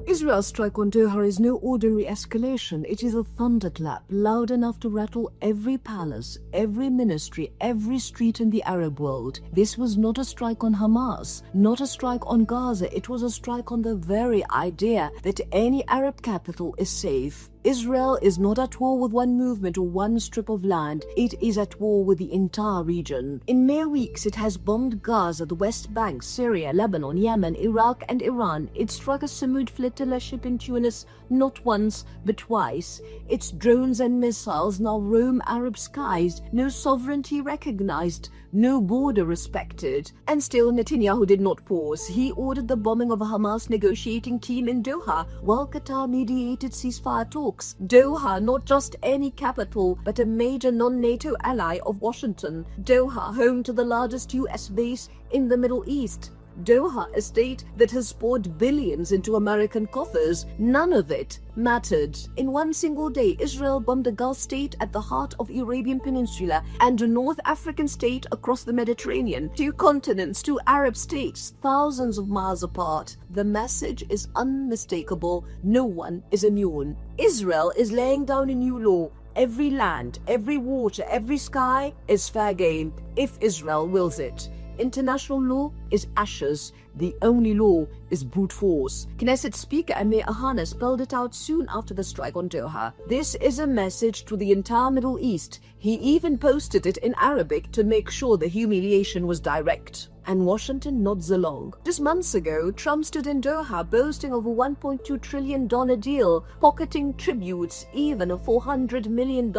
Israel's strike on Doha is no ordinary escalation. It is a thunderclap loud enough to rattle every palace, every ministry, every street in the Arab world. This was not a strike on Hamas, not a strike on Gaza. It was a strike on the very idea that any Arab capital is safe. Israel is not at war with one movement or one strip of land. It is at war with the entire region. In mere weeks, it has bombed Gaza, the West Bank, Syria, Lebanon, Yemen, Iraq, and Iran. It struck a Samud flotilla ship in Tunis not once but twice. Its drones and missiles now roam Arab skies. No sovereignty recognized, no border respected. And still, Netanyahu did not pause. He ordered the bombing of a Hamas negotiating team in Doha while Qatar mediated ceasefire talks. Doha, not just any capital, but a major non-NATO ally of Washington. Doha, home to the largest US base in the Middle East. Doha, a state that has poured billions into American coffers. None of it mattered. In one single day, Israel bombed a Gulf state at the heart of the Arabian Peninsula and a North African state across the Mediterranean. Two continents, two Arab states, thousands of miles apart. The message is unmistakable. No one is immune. Israel is laying down a new law. Every land, every water, every sky is fair game if Israel wills it. International law is ashes. The only law is brute force. Knesset Speaker Amir Ohana spelled it out soon after the strike on Doha. This is a message to the entire Middle East. He even posted it in Arabic to make sure the humiliation was direct. And Washington nods along. Just months ago, Trump stood in Doha boasting of a $1.2 trillion deal, pocketing tributes, even a $400 million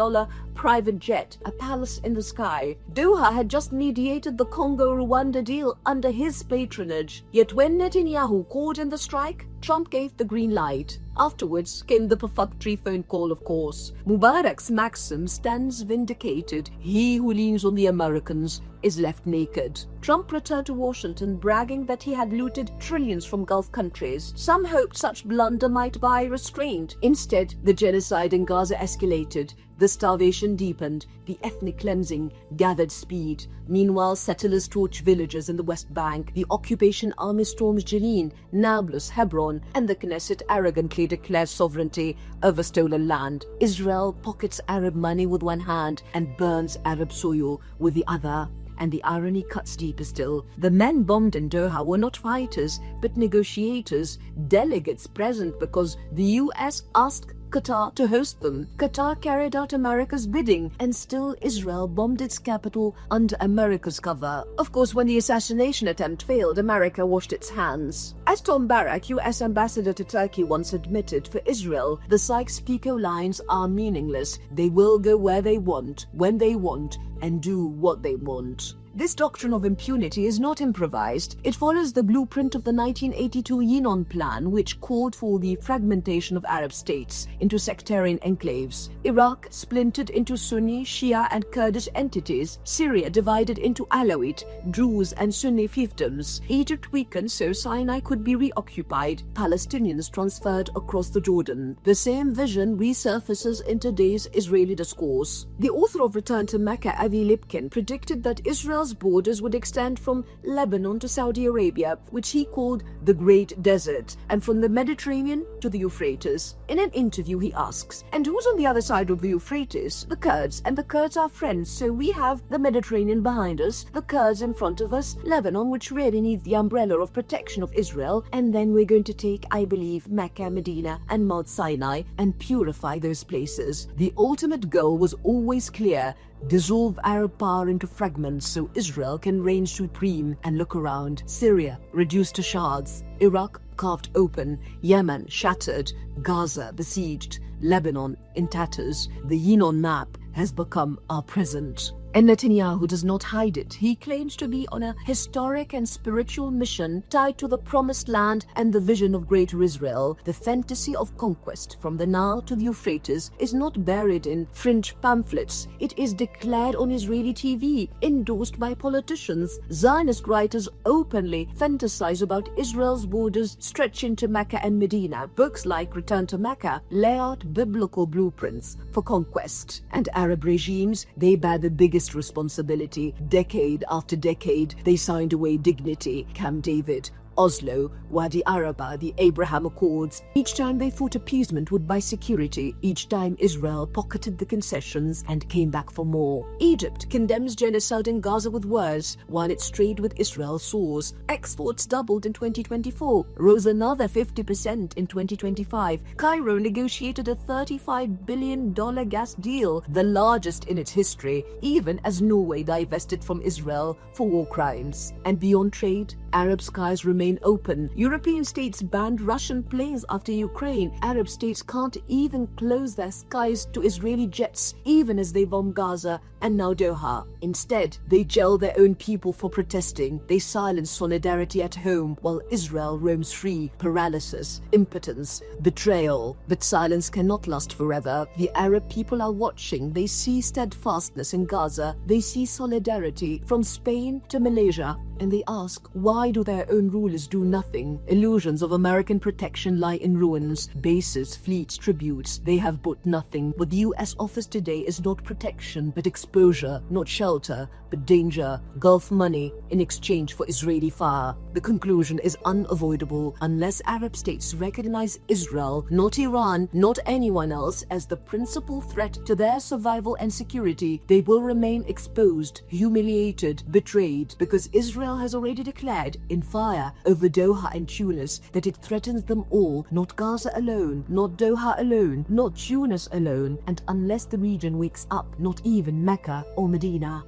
private jet, a palace in the sky. Doha had just mediated the Congo-Rwanda deal under his patronage. Yet when Netanyahu called in the strike, Trump gave the green light. Afterwards came the perfunctory phone call, of course. Mubarak's maxim stands vindicated. He who leans on the Americans is left naked. Trump returned to Washington bragging that he had looted trillions from Gulf countries. Some hoped such blunder might buy restraint. Instead, the genocide in Gaza escalated. The starvation deepened, the ethnic cleansing gathered speed. Meanwhile, settlers torch villages in the West Bank. The occupation army storms Jenin, Nablus, Hebron, and the Knesset arrogantly declares sovereignty over stolen land. Israel pockets Arab money with one hand and burns Arab soil with the other. And the irony cuts deeper still. The men bombed in Doha were not fighters, but negotiators, delegates present because the US asked Qatar to host them. Qatar carried out America's bidding, and still Israel bombed its capital under America's cover. Of course, when the assassination attempt failed, America washed its hands. As Tom Barrack, US ambassador to Turkey, once admitted, for Israel, the Sykes-Picot lines are meaningless. They will go where they want, when they want, and do what they want. This doctrine of impunity is not improvised. It follows the blueprint of the 1982 Yinon Plan, which called for the fragmentation of Arab states into sectarian enclaves. Iraq splintered into Sunni, Shia, and Kurdish entities. Syria divided into Alawite, Druze, and Sunni fiefdoms. Egypt weakened so Sinai could be reoccupied. Palestinians transferred across the Jordan. The same vision resurfaces in today's Israeli discourse. The author of Return to Mecca, Avi Lipkin, predicted that Israel's borders would extend from Lebanon to Saudi Arabia, which he called the Great Desert, and from the Mediterranean to the Euphrates. In an interview, he asks, "And who's on the other side of the Euphrates?" "The Kurds, and the Kurds are friends, so we have the Mediterranean behind us, the Kurds in front of us, Lebanon, which really needs the umbrella of protection of Israel, and then we're going to take, I believe, Mecca, Medina, and Mount Sinai, and purify those places." The ultimate goal was always clear: dissolve Arab power into fragments so Israel can reign supreme and look around. Syria reduced to shards, Iraq carved open, Yemen shattered, Gaza besieged, Lebanon in tatters. The Yinon map has become our present. And Netanyahu does not hide it. He claims to be on a historic and spiritual mission tied to the promised land and the vision of Greater Israel. The fantasy of conquest from the Nile to the Euphrates is not buried in fringe pamphlets. It is declared on Israeli TV, endorsed by politicians. Zionist writers openly fantasize about Israel's borders stretching to Mecca and Medina. Books like Return to Mecca lay out biblical blueprints for conquest. And Arab regimes, they bear the biggest responsibility. Decade after decade, they signed away dignity. Camp David, Oslo, Wadi Araba, the Abraham Accords. Each time they thought appeasement would buy security, each time Israel pocketed the concessions and came back for more. Egypt condemns genocide in Gaza with words, while its trade with Israel soars. Exports doubled in 2024, rose another 50% in 2025. Cairo negotiated a $35 billion gas deal, the largest in its history, even as Norway divested from Israel for war crimes. And beyond trade, Arab skies remain open. European states banned Russian planes after Ukraine. Arab states can't even close their skies to Israeli jets, even as they bomb Gaza and now Doha. Instead, they jail their own people for protesting. They silence solidarity at home while Israel roams free. Paralysis, impotence, betrayal. But silence cannot last forever. The Arab people are watching. They see steadfastness in Gaza. They see solidarity from Spain to Malaysia. And they ask, why do their own rulers do nothing? Illusions of American protection lie in ruins. Bases, fleets, tributes, they have bought nothing. What the US offers today is not protection, but exposure, not shelter, but danger, Gulf money in exchange for Israeli fire. The conclusion is unavoidable unless Arab states recognize Israel, not Iran, not anyone else, as the principal threat to their survival and security. They will remain exposed, humiliated, betrayed, because Israel has already declared in fire over Doha and Tunis that it threatens them all, not Gaza alone, not Doha alone, not Tunis alone, and unless the region wakes up, not even Mecca or Medina.